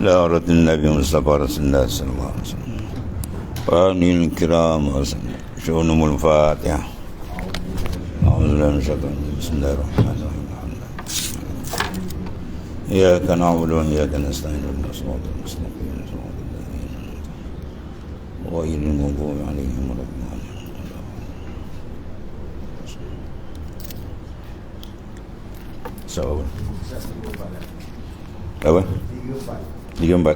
لا رد النبي مصطفى رسول الله صلى الله عليه وسلم. فاني الكرام شؤونهم الفاتحة. أعوذ بالله من الشيطان الرجيم. بسم الله الرحمن الرحيم. إياك نعبد وإياك نستعين اهدنا الصراط المستقيم صراط الذين أنعمت عليهم غير المغضوب عليهم ولا الضالين. Siapa? Apa? 34.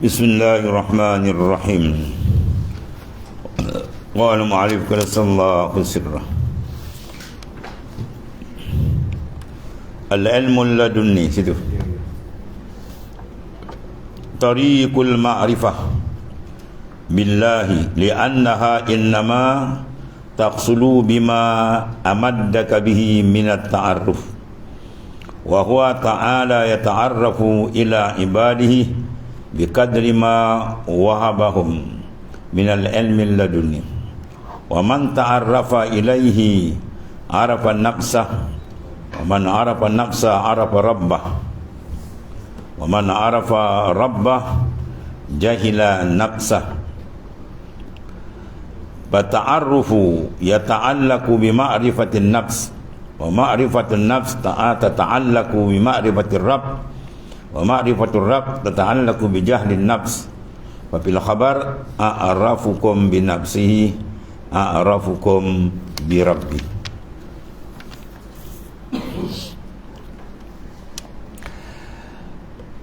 Bismillahirrahmanirrahim. Qala mu'alif sallallahu sirrah. Al-ilmu ladunni situ. Tariqul ma'rifah billahi li'annaha innama taqsulu bima amaddaka bihi minat ta'arruf wa huwa ta'ala yata'arrafu ila ibadihi biqadri ma wahabahum minal ilmi ladunni wa man ta'arrafa ilaihi arafa nafsah wa man arafa nafsah arafa rabbah wa man arafa rabbah jahila nafsah. Fata'arrufu yata'allaku bima'rifatin nafs wa ma'rifatun nafs tata'allaku bima'rifatir rabb wa ma'rifatur rabb tata'allaku bijahlin nafs. Wa fil khabar a'rafukum bi nafsihi a'rafukum bi rabbi.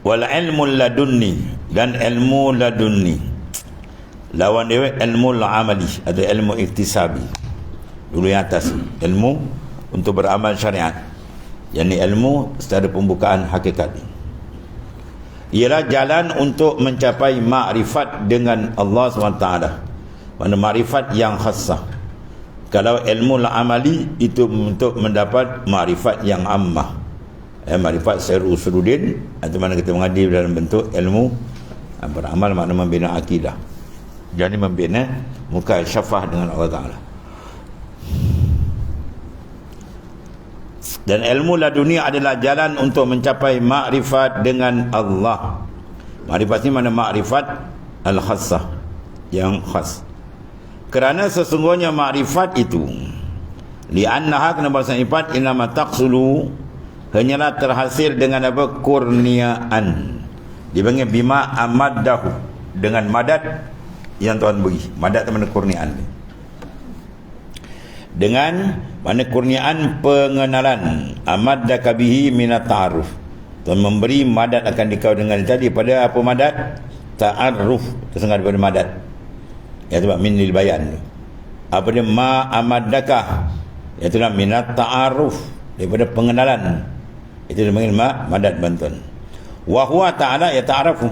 Wal ilmu ladunni, dan ilmu ladunni lawan dia ilmu amali atau ilmu iktisabi. Dulu yang atas ilmu untuk beramal syariat, yakni ilmu secara pembukaan hakikat, ialah jalan untuk mencapai makrifat dengan Allah SWT. Mana makrifat yang khasah. Kalau ilmu amali itu untuk mendapat makrifat yang ammah, makrifat secara usuluddin, atau mana kita mengaji dalam bentuk ilmu beramal, makna membina akidah, jadi membina muka syafah dengan Allah Ta'ala. Dan ilmu laduni adalah jalan untuk mencapai makrifat dengan Allah. Makrifat ini mana makrifat al-khassah, yang khas. Kerana sesungguhnya makrifat itu li'annaha, kena bahasa ifat, inama taqsulu, hanyalah terhasil dengan apa? Kurniaan. Dipanggil bima amaddahu, dengan madat yang Tuhan beri. Madat itu mana kurniaan, dengan mana kurniaan pengenalan. Amaddaka bihi minat ta'aruf, Tuhan memberi madat akan dikau dengan tadi pada apa madat? Ta'aruf, tersengat daripada madat, ya sebab min lil bayan. Apa dia? Ma amaddaka, iaitu minat ta'aruf, daripada pengenalan. Itu dia panggil madat bantuan. Wa huwa ta'ala ya ta'arafu,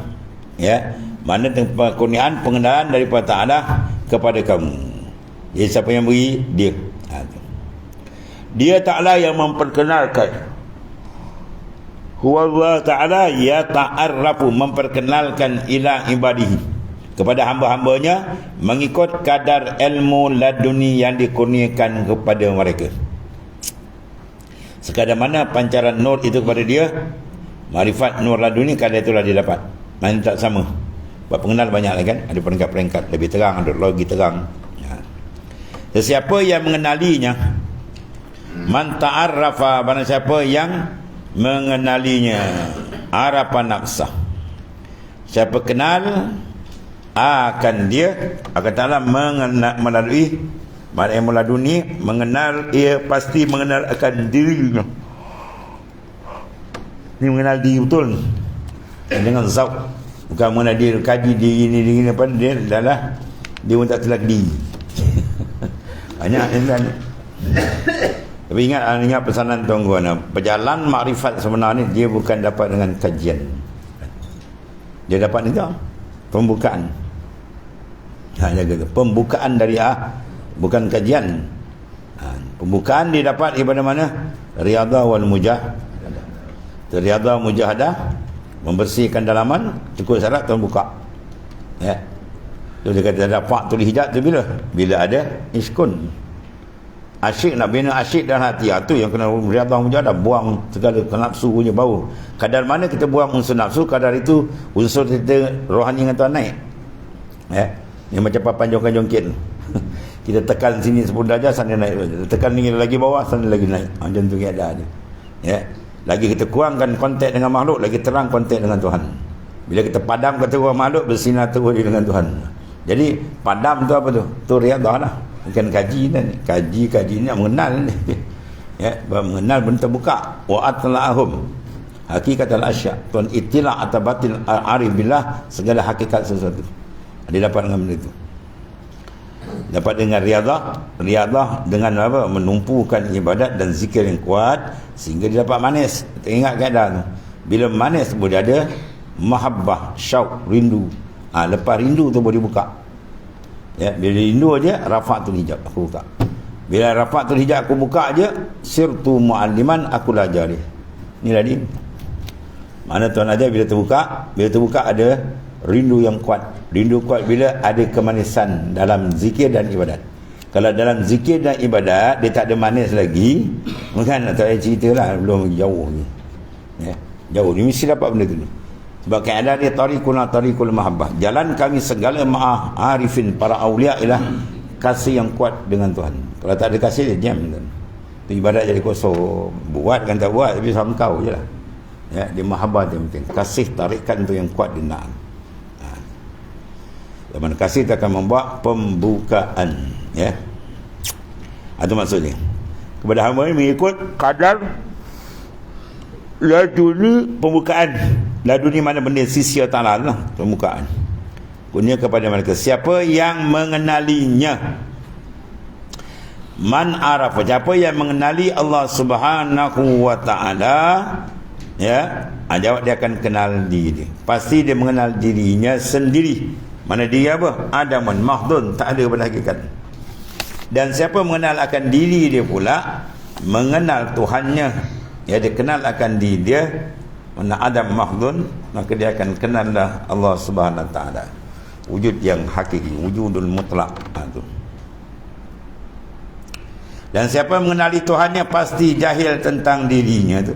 ya, mana kurniaan pengenalan daripada Ta'ala kepada kamu. Jadi siapa yang beri? Dia. Dia Ta'ala yang memperkenalkan. Huwa Allah Ta'ala ya ta'arrafu, memperkenalkan ila ibadihi, kepada hamba-hambanya, mengikut kadar ilmu laduni yang dikurniakan kepada mereka. Sekadar mana pancaran nur itu kepada dia, makrifat nur laduni, kadar itulah dia dapat. Mana tak sama. Sebab pengenal banyak lah kan, ada peringkat-peringkat, lebih terang, ada lagi terang, ya. Sesiapa yang mengenalinya, man ta'arrafa, barang siapa yang mengenalinya, arafa nafsah, siapa kenal akan dia, akan Ta'ala melalui ilmu laduni, mengenal, ia pasti mengenal akan dirinya. Ini mengenal diri betul dengan zauk. Bukan mengenal dia kaji diri ni apa, dia adalah dia pun tak telak diri. Banyak kan. Tapi ingat pesanan tuan-tuan, perjalanan makrifat sebenarnya dia bukan dapat dengan kajian. Dia dapat itu pembukaan. Jaga pembukaan dari bukan kajian. Pembukaan dia dapat daripada mana? Riyadhah wal mujahadah. Riyadhah mujahadah, membersihkan dalaman, cukup syarat tuan buka, ya. Tu dia kata dapat tulis hijab tu bila ada iskun, Asyik nak bina asyik dalam hati. Itu yang kena riadah mujahadah, buang segala nafsu punya bau. Kadar mana kita buang unsur nafsu, kadar itu unsur kita rohani dengan Tuhan naik. Ni macam papan jongkan-jongkit. Kita tekan sini 10 darjah, sana naik. Tekan ni lagi bawah, sana lagi naik. Macam tu keadaan dia. Lagi kita kurangkan kontak dengan makhluk, lagi terang kontak dengan Tuhan. Bila kita padam kata orang makhluk, bersinar terus dengan Tuhan. Jadi padam tu apa tu? Tu riadah lah. Bukan kaji ni. Kaji ni mengenal ni. Mengenal benda terbuka. Wa atla'ahum hakikat al-asya'. Tuan itila' atau batin arif billah, segala hakikat sesuatu. Dia dapat dengan benda itu. Dapat dengan riadah dengan apa? Menumpukan ibadat dan zikir yang kuat sehingga dia dapat manis. Ingat keadaan tu. Bila manis boleh ada mahabbah, syauq, rindu. Lepas rindu tu boleh buka. Bila rindu aja rafatul hijab, aku buka. Bila rafatul hijab aku buka aja, sirtu mualliman, aku belajar dia. Inilah din. Mana tuan ajar bila terbuka ada rindu yang kuat. Rindu kuat bila ada kemanisan dalam zikir dan ibadat. Kalau dalam zikir dan ibadat dia tak ada manis lagi, mungkin tak payah ceritalah, belum jauh ni. Jauh ni mesti dapat benda tu ni. Sebab keadaan dia tariqul mahabbah. Jalan kami segala arifin para awliya ialah kasih yang kuat dengan Tuhan. Kalau tak ada kasih dia diam tu. Tu ibadat jadi kosong. Buat kan tak buat, tapi sama kau je lah. Dia mahabbah tu yang penting. Kasih tarikan tu yang kuat dia nak. Zaman kasih tu akan membuat pembukaan. Itu maksudnya. Kepada hamba ini mengikut kadar laduni pembukaan. Laduni mana benda sisi Allah lah, pembukaan. Kurnia kepada mereka siapa yang mengenalinya. Man arafa, siapa yang mengenali Allah Subhanahu wa taala, jawab dia akan kenal diri. Pasti dia mengenal dirinya sendiri. Mana dia apa? Adamun mahdun, tak ada pada hakikat. Dan siapa mengenal akan diri dia pula, mengenal Tuhannya. Dia kenal akan diri dia, mana adam mahdun, maka dia akan kenallah Allah Subhanahu wa taala. Wujud yang hakiki, wujudul mutlak. Dan siapa mengenali Tuhannya pasti jahil tentang dirinya tu.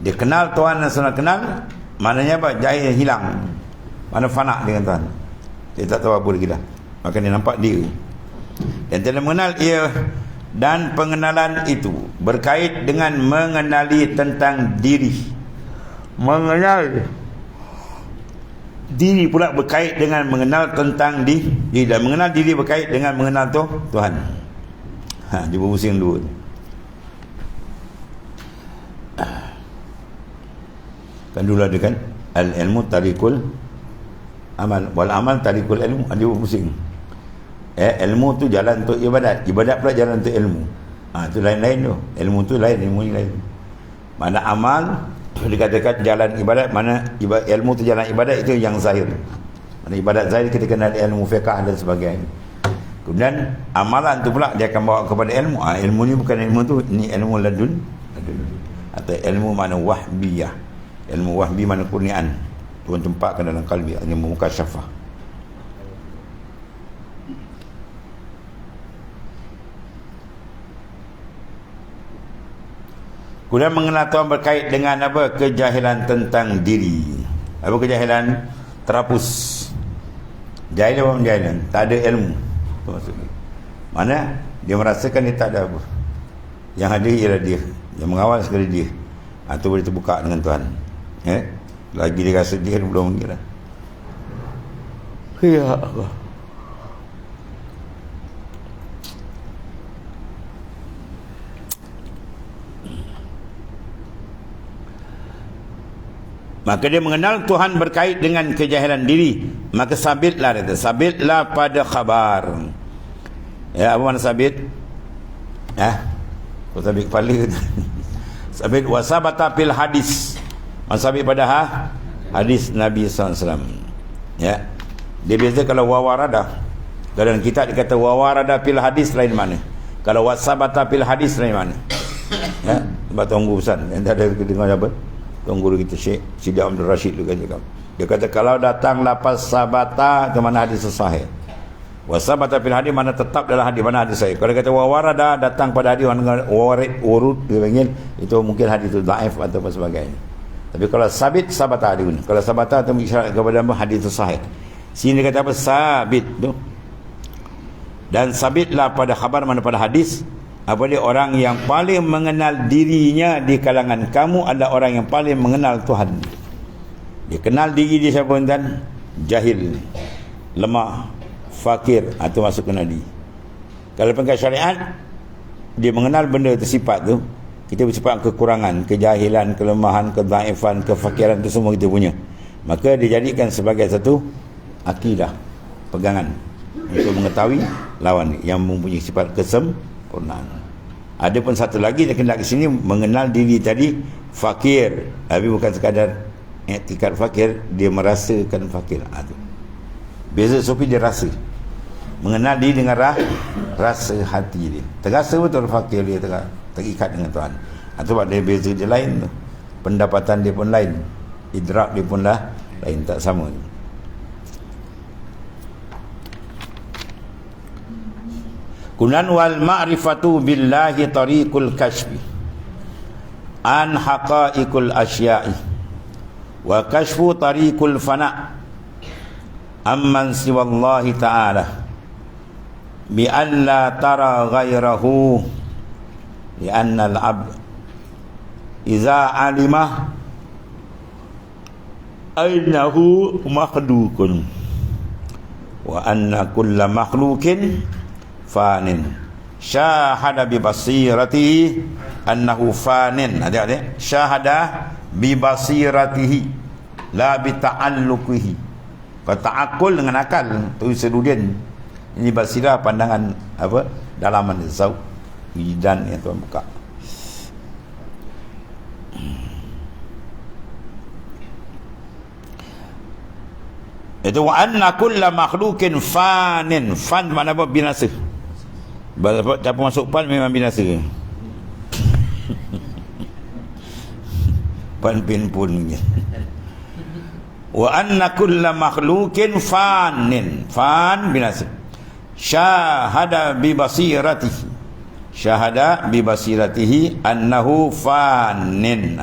Dia kenal Tuhan dan senang kenal, maknanya apa? Jahil hilang. Mana fana dengan Tuhan. Dia tak tahu apa lagi dah. Maka dia nampak dia. Dan tidak mengenal ia. Dan pengenalan itu berkait dengan mengenali tentang diri. Mengenal diri pula berkait dengan mengenal tentang diri. Dan mengenal diri berkait dengan mengenal Tuhan. Dia berpusing dua. Kan dulu ada kan, al-ilmu tarikul amal, wal amal tarikul ilmu. Dia berpusing. Ilmu tu jalan untuk ibadat, ibadat pula jalan untuk ilmu. Itu lain-lain tu. Ilmu tu lain, ilmu ni lain. Mana amal dikatakan jalan ibadat, mana ilmu tu jalan ibadat, itu yang zahir. Mana ibadat zahir kita kenal ilmu fiqh dan sebagainya. Kemudian amalan tu pula dia akan bawa kepada ilmu. Ilmu ni bukan ilmu tu, ni ilmu ladun. Atau ilmu mana wahbiyah. Ilmu wahbi mana kurniaan. Tuhan tempatkan dalam kalbi, ilmu mukasyafah. Kemudian mengenal Tuhan berkait dengan apa? Kejahilan tentang diri. Apa kejahilan? Terhapus. Jahil apa penjahilan? Tak ada ilmu. Itu maksudnya. Mana? Dia merasakan dia tak ada apa. Yang ada ialah dia. Yang mengawal sekali dia. Itu boleh terbuka dengan Tuhan. Lagi dia rasa dia belum mengira. Ya Allah. Maka dia mengenal Tuhan berkait dengan kejahilan diri. Maka sabitlah dia. Sabitlah pada khabar. Apa mana sabit? Kau sabit kepala. Sabit wasabata fil hadis. Sabit pada hadis Nabi SAW. Dia biasa kalau wawarada. Dalam kitab dia kata wawarada fil hadis lain mana. Kalau wasabata fil hadis lain mana. Sebab tunggu pesan. Yang tak ada dengar apa? Tuan guru kita Syekh Sidi Abdul Rashid tu kan cakap. Dia kata kalau datang lapas sabata ke mana hadis sahih. Wasabata fil hadis, mana tetap dalam hadis, mana hadis sahih. Kalau kata warada, datang pada hadis warid urud dia panggil, itu mungkin hadis itu dhaif atau apa sebagainya. Tapi kalau sabit, sabata hadis. Kalau sabata atau isyarat kepada hadis itu sahih. Sini dia kata apa? Sabit tu. Dan sabitlah pada khabar, mana pada hadis, apa dia, orang yang paling mengenal dirinya di kalangan kamu adalah orang yang paling mengenal Tuhan. Dia kenal diri dia siapa, tuan? Jahil, lemah, fakir, atau masuk ke nadi. Kalau pengkat syariat, dia mengenal benda itu, sifat tu. Kita bersifat kekurangan, kejahilan, kelemahan, kedhaifan, kefakiran, itu semua kita punya. Maka dijadikan sebagai satu akidah, pegangan untuk mengetahui lawan yang mempunyai sifat kesempurnaan. Ada pun satu lagi dia kena ke sini, mengenal diri tadi fakir, tapi bukan sekadar iktikad fakir, dia merasakan fakir. Itu beza sufi, dia rasa, mengenal diri dengan rasa hati dia, terasa betul fakir dia, terikat dengan Tuhan. Itu sebab dia beza dia lain tu. Pendapatan dia pun lain, idrak dia pun lah lain, tak sama. Kunan wal ma'rifatu billahi tariqul kashfi an haqa'iqul asya'i wa kashfu tariqul fana' amman siwallahi ta'ala bi an la tara ghairahu li anna al-'abd iza 'alimah ainahu makhlukun wa anna kulla makhlukin fanin syahada bi basiratihi annahu fanin. Adik-adik, syahada bi basiratihi la bi ta'alluqihi. Kau ta'akul dengan akal tu sedudian. Ini basirah, pandangan apa, dalaman zauq, widan yang Tuhan buka. Itu wa anna kulla makhlukin fanin. Fan makna apa? Binasa. Siapa masuk pan memang binasa. Pan pin pun. Wa anna kulla makhlukin fanin. Fan binasa. Syahada bi basiratihi. Syahada bi basiratihi annahu fanin.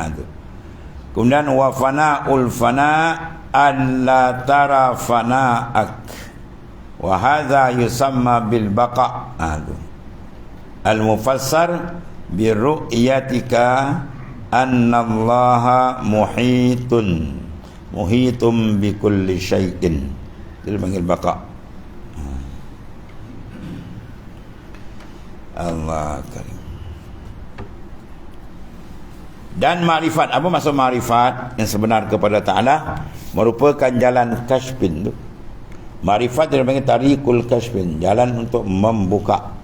Kemudian wa fana'ul fana' alla tara fana'ak wa hadha yusamma bil baqa'. Al mufassar bi ru'yatika anna allaha muhitum bi kulli syai'in. Dia panggil baqa'. Allah karim. Dan makrifat, apa maksud makrifat yang sebenar kepada Ta'ala? Merupakan jalan kashfin tu. Makrifat dia panggil tariqul kashfin, jalan untuk membuka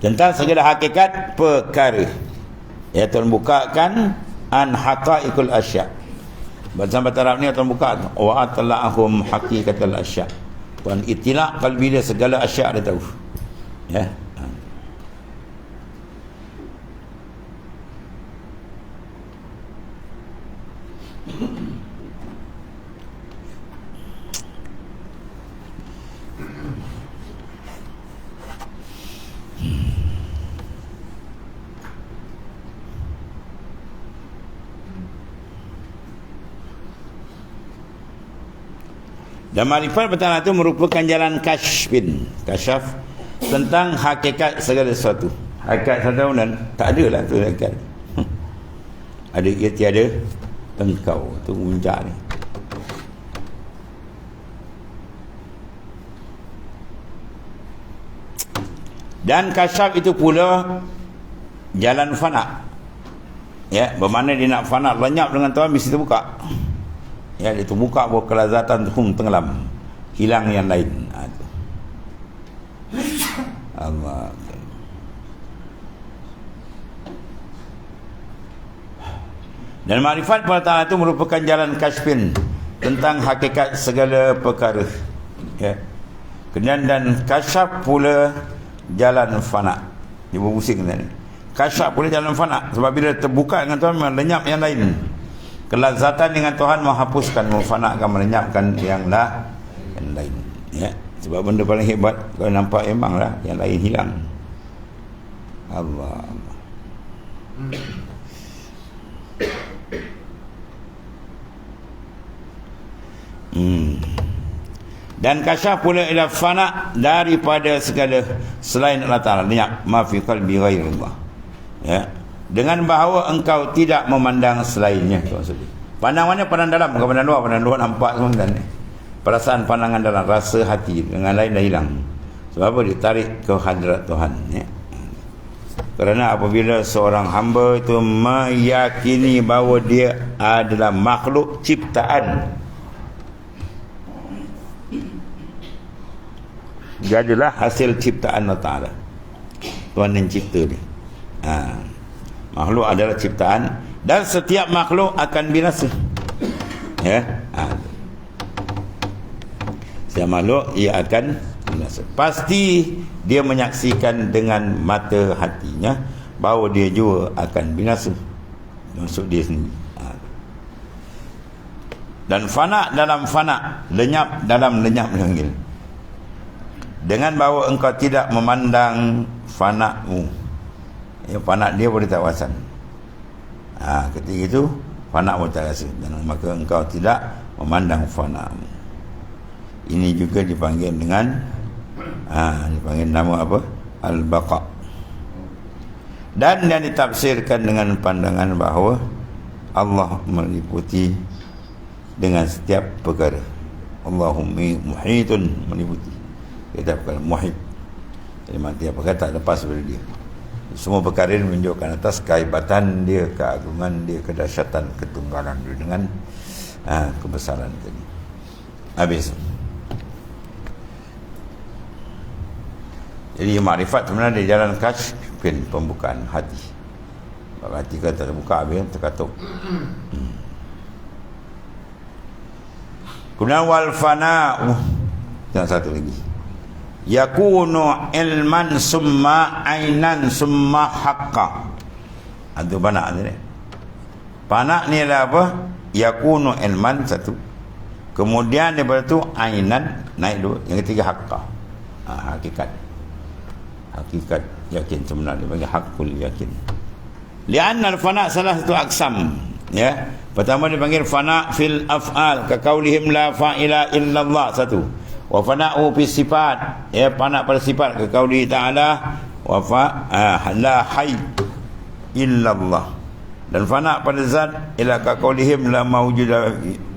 tentang segala hakikat perkara, iaitu membukakan an haqaiqul asya'. Bahasa Arab ni Tuan buka wa atla'ahum haqiqatal asya'. Tuan itilak qalbi dia, segala asya' dia tahu. Ya. Dan makrifat pertama itu merupakan jalan kashfin, kasyaf tentang hakikat segala sesuatu. Hakikat satu dan tak ada lah tu hakikat. Ada ia tiada tengkau, tu puncak ni. Dan kasyaf itu pula jalan fana. Ya, bermakna dia nak fana, lenyap dengan Tuhan, mesti terbuka. Ya, dia terbuka bahawa kelazatan tenggelam, hilang yang lain. Allah. Dan makrifat pada Ta'ala itu merupakan jalan kashfin tentang hakikat segala perkara. Ya. Kemudian dan kasyaf pula jalan fana. Dia berpusing tadi. Kasyaf pula jalan fana, sebab bila terbuka dengan Tuhan melenyap yang lain. Kelazatan dengan Tuhan menghapuskan, memfanakan, melenyapkan yang lain. Ya, sebab benda paling hebat kau nampak memanglah yang lain hilang. Allah. Dan kasyaf pula ila fana daripada segala selain Allah Ta'ala, lenyap ma fi qalbi ghairillah. Ya, dengan bahawa engkau tidak memandang selainnya, tu maksudnya. Pandang mana? Pandang dalam, bukan pandang luar. Pandang luar nampak semua dan perasaan pandangan dalam, rasa hati dengan lain dah hilang. Sebab apa? Ditarik ke hadrat Tuhan, ya. Kerana apabila seorang hamba itu meyakini bahawa dia adalah makhluk ciptaan, dia adalah hasil ciptaan Allah Ta'ala, Tuhan yang cipta dia. Makhluk adalah ciptaan, dan setiap makhluk akan binasa. Ya, setiap makhluk ia akan binasa. Pasti dia menyaksikan dengan mata hatinya bahawa dia juga akan binasa, maksud dia sendiri. Dan fana dalam fana, lenyap dalam lenyap panggil. Dengan bahawa engkau tidak memandang fana'mu, ya, fana dia boleh tak wasan. Ketika itu fana pun tak rasa, dan maka engkau tidak memandang fana'mu. Ini juga dipanggil dengan dipanggil nama apa? Al-Baqa. Dan yang ditafsirkan dengan pandangan bahawa Allah meliputi dengan setiap perkara. Allahumma muhitun, meliputi. Kita bukan muhit, jadi mati apa kata lepas daripada dia. Semua perkara ini menunjukkan atas kehebatan dia, keagungan dia, kedahsyatan, ketunggalan dia dengan kebesaran tadi. Habis. Jadi makrifat sebenarnya di jalan kasyf, pembukaan hati. Kalau hati kita terbuka, habis terkatup. Kemudian wal fana'u, yang satu lagi, yakunu ilman summa ainan summa haqqa. Itu panak ni. Panak ni adalah apa? Yakunu ilman, satu. Kemudian daripada tu ainan, naik dua. Yang ketiga haqqa. Hakikat. Hakikat yakin sebenarnya, bagi hakul yakin. Lianna al-fana salah satu aksam, ya. Pertama dipanggil fana fil af'al, ka qaulihim la fa'ila illallah, satu. Wa fana'u fi sifat, ya, fana pada sifat, ke qauli ta'ala wa la hayy illallah. Dan fana pada zat, ila ka qaulihim la mawjuda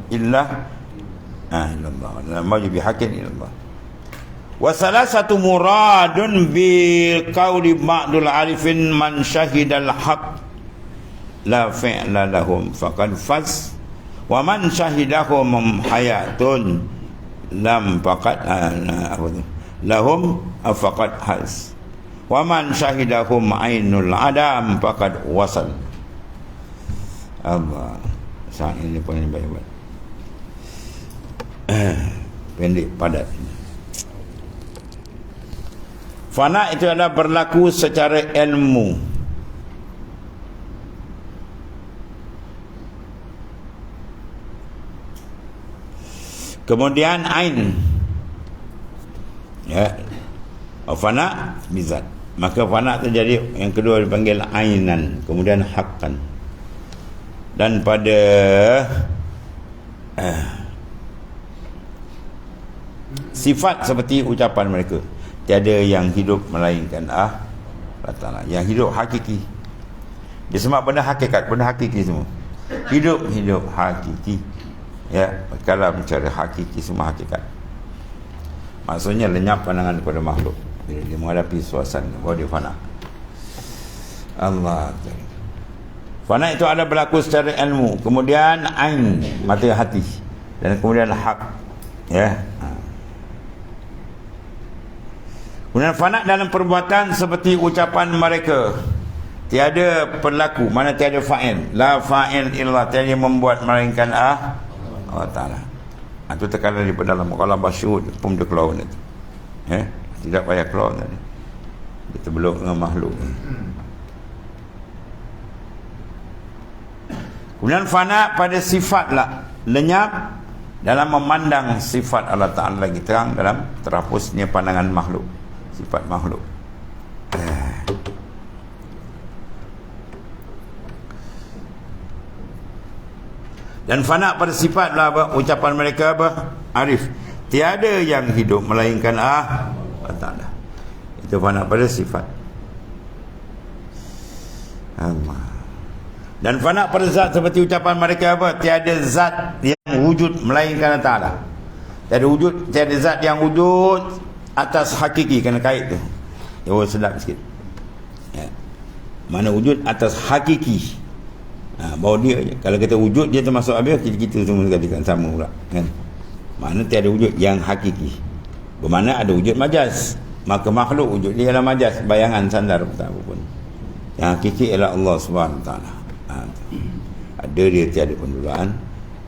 illa illallah, la mawjud bi haqqin illallah. Wa salasatu muradun bi qauli ba'dul arifin man syahidal haqq la fi'la lahum faqad faz, wa man syahidahum hayatun lam faqad lahum faqad haz, wa man syahidahum ainul adam faqad wasal. Allah, saat ini paling baik-baik. Pendek, padat. Fana itu adalah berlaku secara ilmu. Kemudian ain, ya, fana bizat. Maka fana terjadi, yang kedua dipanggil ainan, kemudian haqqan. Dan pada sifat seperti ucapan mereka, tiada yang hidup melainkan Allah Ta'ala. Yang hidup hakiki. Dia semua benda hakikat, benda hakiki semua. Hidup hakiki. Ya, kalam cara hakiki, semua hakikat. Maksudnya lenyap pandangan kepada makhluk bila dia menghadapi suasana bahawa dia fana. Allah. Fana itu ada berlaku secara ilmu, kemudian ain, mata hati, dan kemudian hak, ya. Kemudian fana dalam perbuatan seperti ucapan mereka, tiada berlaku, mana tiada fa'il, la fa'il illa, tiada membuat melainkan Allah Ta'ala. Itu tekanan di dalam kalam basyud pun dia keluar ni. Tidak payah keluar tadi. Dia terbelok dengan makhluk. Kemudian fana pada sifat lah, lenyap dalam memandang sifat Allah Ta'ala lagi terang dalam terhapusnya pandangan makhluk, sifat makhluk. Dan fana pada sifat lah apa? Ucapan mereka apa? Arif. Tiada yang hidup melainkan Allah Ta'ala. Itu fana pada sifat. Allah. Dan fana pada zat seperti ucapan mereka apa? Tiada zat yang wujud melainkan Allah Ta'ala. Tiada zat yang wujud atas hakiki, kena kait tu. Oh, sedap sikit. Ya. Mana wujud atas hakiki. Bahawa dia je. Kalau kita wujud dia termasuk habis, kita semua katakan sama pula kan. Mana tiada wujud yang hakiki. Bermakna ada wujud majaz. Maka makhluk wujud dia adalah majaz, bayangan sandar tak apa pun. Yang hakiki ialah Allah Subhanahu Taala. Ada dia tiada pendudukan,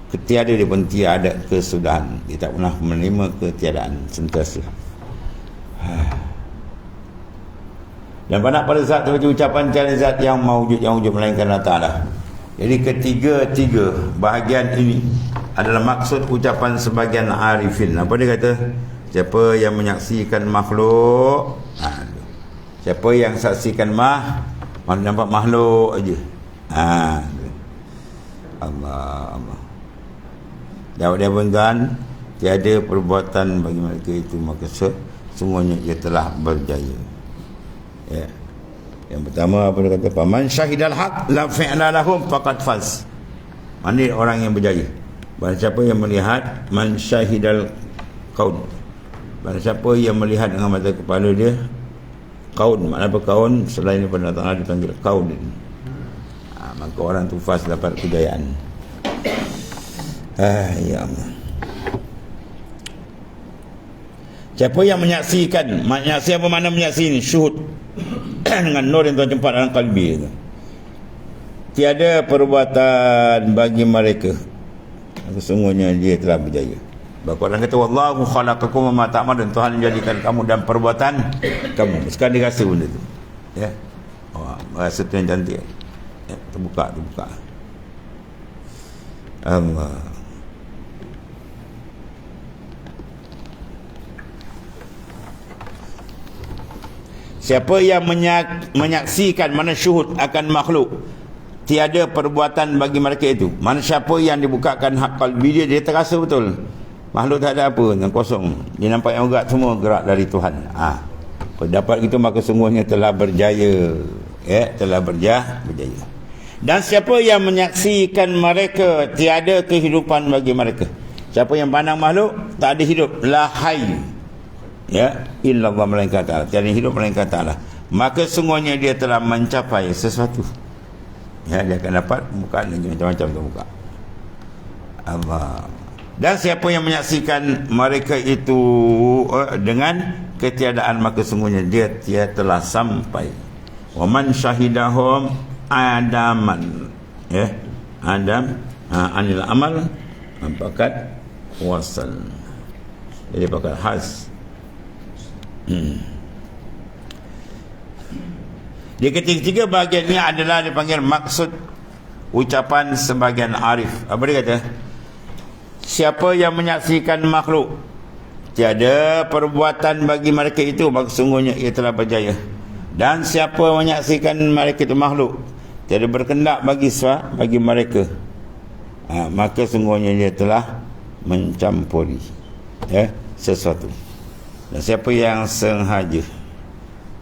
ketiada dia pun tiada kesudahan. Dia tak pernah menerima ketiadaan sentiasa. Dan pada zat seperti ucapan tiada zat yang mawujud melainkan Allah Ta'ala. Jadi ketiga-tiga bahagian ini adalah maksud ucapan sebagian arifin. Apa dia kata? Siapa yang menyaksikan makhluk, siapa yang saksikan nampak makhluk aja. Allah. Dia pun tiada perbuatan bagi mereka itu, maka semuanya ia telah berjaya. Ya. Yang pertama apa dia kata? Faman syahidal haq la fi'la lahum faqad faz. Mana orang yang berjaya? Barang siapa yang melihat man syahidal qaun. Barang siapa yang melihat dengan mata kepala dia qaun. Mana apa qaun? Selain daripada Allah Ta'ala dipanggil qaun. Maka orang tu faz, dapat kejayaan. Ya Allah. Siapa yang menyaksikan, menyaksi apa makna menyaksi ni? Syuhud dengan nur yang Tuhan jempat dalam kalbi itu. Tiada perbuatan bagi mereka, sesungguhnya dia telah berjaya. Bahkan orang kata wallahu khalaqakum wa ma ta'malun, Tuhan menjadikan kamu dan perbuatan kamu. Sekarang dia rasa benda tu. Ya. Rasa tu yang cantik. Ya, terbuka. Allah. Siapa yang menyaksikan, mana syuhud akan makhluk, tiada perbuatan bagi mereka itu. Mana siapa yang dibukakan hak qalbi dia terasa betul makhluk tak ada apa, yang kosong. Dia nampak yang semua gerak dari Tuhan. Pendapat itu maka sungguhnya telah berjaya. Ya, telah berjaya. Dan siapa yang menyaksikan mereka, tiada kehidupan bagi mereka. Siapa yang pandang makhluk tak ada hidup, la hayy. Ya, illallah melainkan ta'ala, tiada hidup melainkan ta'ala, maka sungguhnya dia telah mencapai sesuatu. Ya, dia akan dapat bukaan lagi macam-macam tu buka. Allah. Dan siapa yang menyaksikan mereka itu dengan ketiadaan, maka sungguhnya dia telah sampai. Wa man syahidahum adaman. Ya, Adam anil amal pakat wasal. Jadi pakat has. Di ketiga bahagian ini adalah dipanggil maksud ucapan sebagian arif. Apa dia kata? Siapa yang menyaksikan makhluk, tiada perbuatan bagi mereka itu, maka sungguhnya ia telah berjaya. Dan siapa menyaksikan mereka itu makhluk, tiada berkendak bagi mereka, maka sungguhnya dia telah mencampuri sesuatu. Dan siapa yang sengaja,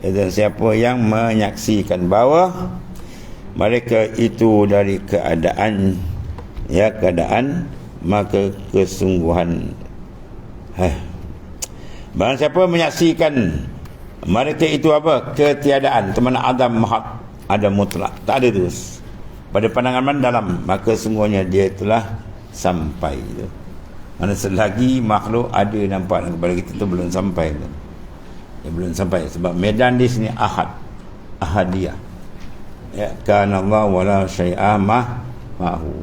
dan siapa yang menyaksikan bahawa mereka itu dari keadaan, maka kesungguhan. Barang siapa menyaksikan mereka itu apa? Ketiadaan, teman adam mahak, ada mutlak, tak ada terus pada pandangan mendalam, maka sungguhnya dia telah sampai. Mana selagi makhluk ada nampak kepada kita tu belum sampai. Dia belum sampai sebab medan di sini ahadiyah. Ya, kana Allah wala syai'a ma'hu.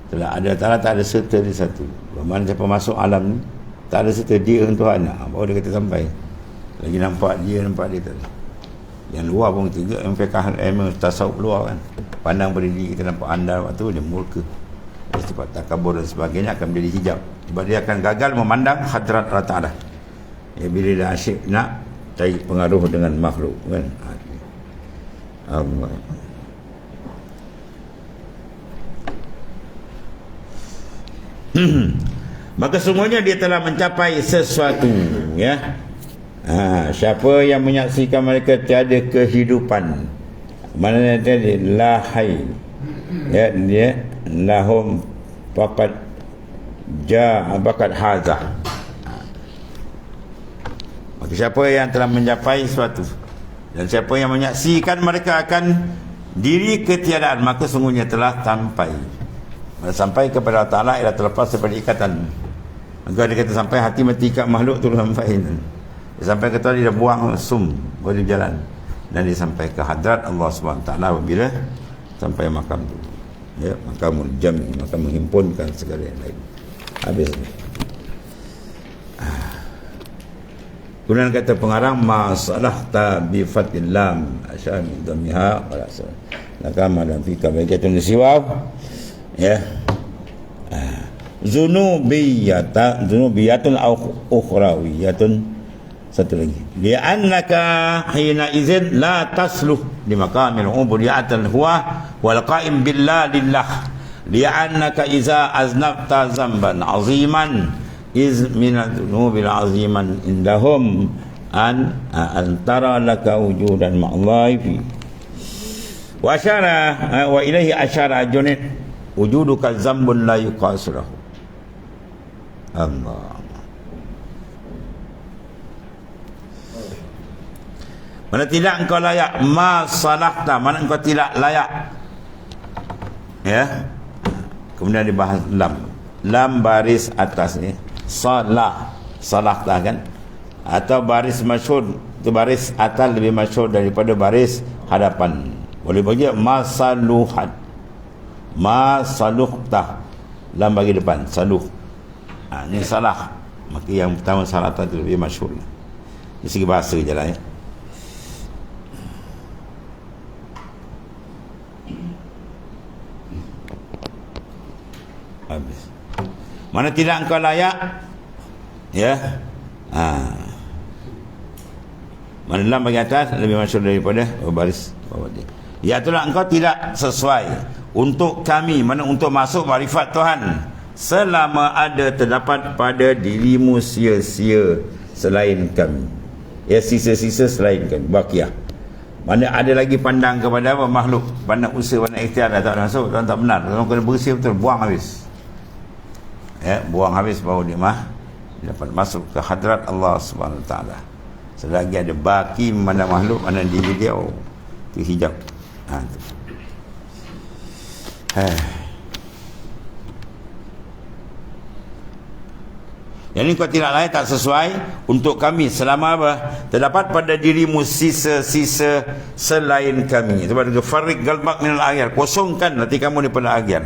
Telah ada Ta'ala, tak ada serta di satu. Bermakna siapa masuk alam ni tak ada serta dia dengan Tuhan. Baru dia kata sampai. Lagi nampak dia tak. Yang luar pun juga, yang fiqh ilmu tasawuf luar kan. Pandang pada diri kita nampak anda waktu dia murka. sifat takabur dan sebagainya akan menjadi hijab, sebab dia akan gagal memandang hadrat Allah Ta'ala. Bila dia asyik nak cari pengaruh dengan makhluk kan. Allah. Maka semuanya dia telah mencapai sesuatu, ya. Siapa yang menyaksikan mereka tiada kehidupan, maknanya tadi lahai, ya, dia lahum faqad bakat haza. Maka siapa yang telah mencapai sesuatu dan siapa yang menyaksikan mereka akan diri ketiadaan, maka sungguhnya telah sampai. Sampai kepada Allah Ta'ala ialah terlepas daripada ikatan. Maka dia kata sampai hati mati kat makhluk tu sampai. Dia sampai ke dia dah buang sum, boleh jalan, dan dia sampai ke hadrat Allah SWT apabila sampai makam tu, ya, makamul jami, makam menghimpunkan segala yang lain. Habis. Kemudian kata pengarang masalahta bi fatil lam asyami dhammiha wala sa nakama dan fika bagiatun siwaw, ya. Zunubiyatun au ukhrawiyatun. Satu lagi, li'annaka hina idzin la tasluh li maqamil ubudiyatil huwa wal qa'im billah lillah, li'annaka iza aznabta zamban aziman iz min adzunubil aziman indahum an antara laka wujudan ma'allahi fi wa asyara wa ilaihi asyara junid wujuduka zambun la yuqasirahu. Allah. Mana tidak engkau layak, ma salahta, mana engkau tidak layak, ya. Kemudian dibahas lam baris atas ni, salahta kan, atau baris masyhur, itu baris atas lebih masyhur daripada baris hadapan. Boleh bagi masaluhat, masaluhta, lam bagi depan, saluh. Ini salah, maka yang pertama salahta itu lebih masyhur. Dari segi bahasa je lah, ya. Habis. Mana tidak engkau layak, ya. Mana lam bagi atas lebih masyhur daripada baris bawah dia. Iaitulah engkau tidak sesuai untuk kami, mana untuk masuk makrifat Tuhan, selama ada terdapat pada dirimu sia-sia selain kami, ya, sisa-sisa selain kami, baqiyah. Mana ada lagi pandang kepada apa? Makhluk, pandang usaha, pandang ikhtiar, dah tak masuk, tuan tak benar. Tuan kena bersih betul, buang habis. Ya, buang habis baru dia dapat masuk ke hadrat Allah Subhanahu Wa Taala. Selagi ada baki mana makhluk, mana diri dia, tu hijab. Tu. Yang ini kau tidak layak, tak sesuai untuk kami selama apa? Terdapat pada dirimu sisa-sisa selain kami. Sebab itu farik galbak minal aghir, kosongkan hati kamu daripada aghir.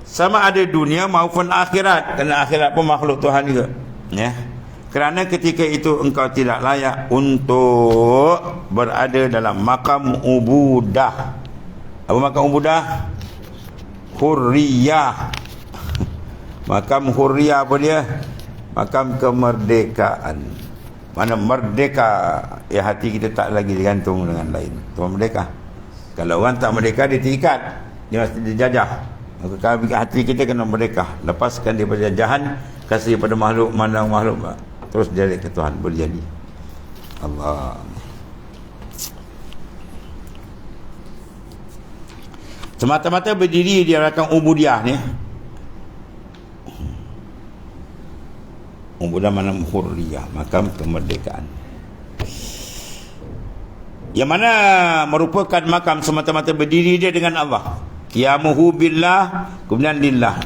Sama ada dunia maupun akhirat, kerana akhirat pun makhluk Tuhan juga, ya. Kerana ketika itu engkau tidak layak untuk berada dalam makam ubudah. Apa makam ubudah? Hurriyah. Makam hurriyah apa dia? Makam kemerdekaan. Mana merdeka, ya, hati kita tak lagi digantung dengan lain. Tuan merdeka. Kalau orang tak merdeka, dia terikat, dia mesti dijajah. Maka hati kita kena merdeka, lepaskan daripada jajahan, kasih pada makhluk, mandang makhluk, terus direct ke Tuhan, boleh jadi. Allah. Semata-mata berdiri di belakang ubudiah ni. Ubudiah mana hurriyah, makam kemerdekaan, yang mana merupakan makam semata-mata berdiri dia dengan Allah, qiyamuhu billah, kemudian lillah,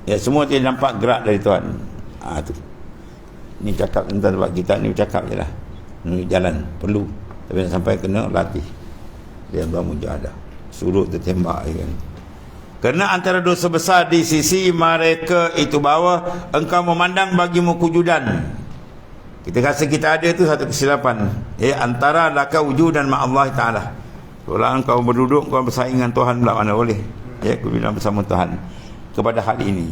ya, semua dia nampak gerak dari Tuhan. Tu ni cakap tentang sebab kita ni bercakap je lah, ni jalan perlu, tapi sampai kena latih dia bermujahadah, surut tertembak, kan. Kerana antara dosa besar di sisi mereka itu bahawa engkau memandang bagimu kewujudan. Kita rasa kita ada tu satu kesilapan, ya, antara laka wujudan ma Allah Ta'ala. Kalau engkau berduduk, kau bersaing dengan Tuhan pula, mana boleh. ya kewujudan bersama Tuhan. Kepada hal ini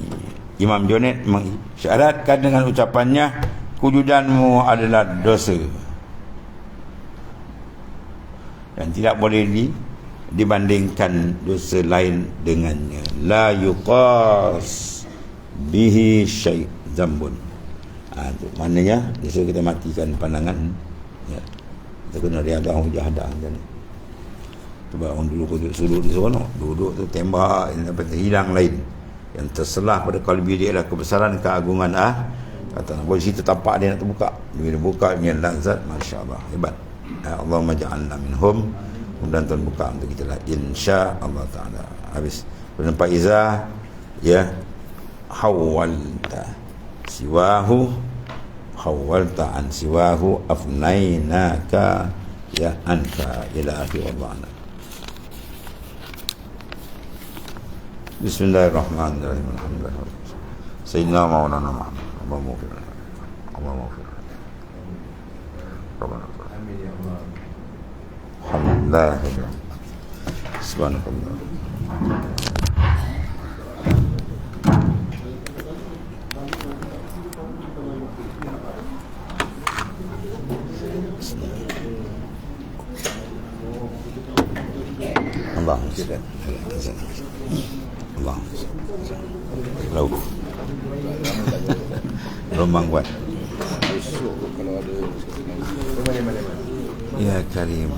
Imam Junaid mengisyaratkan dengan ucapannya, kewujudanmu adalah dosa dan tidak boleh dibandingkan dosa lain dengannya. La yuqas bihi syai' zambun. Itu maknanya disuruh kita matikan pandangan, ya. Kita kena riadah mujahadah macam ni. Sebab orang dulu duduk di sana, duduk tu tembak yang dapat hilang lain. Yang terselah pada kalbi dia adalah kebesaran keagungan kata boleh situ tapak dia nak terbuka. Bila buka punya lazat, masya-Allah, hebat. Allahumma ja'alna minhum. Kemudian Tuhan buka untuk kita lah, insya-Allah taala. Habis penempah izah, ya, hawalta siwahu, hawalta an siwahu, afnainaka ya anka ila akhir wadana. Bismillahirrahmanirrahim. Alhamdulillah. Sayyidina Maulana Muhammad. Allahumma ghfir lana. Allahumma ghfir lana. Rabbana amin ya Allah. Alhamdulillah. Subhanallah. Allahumma salli ala sayyidina Lauk Rombang buat. Ya Karim.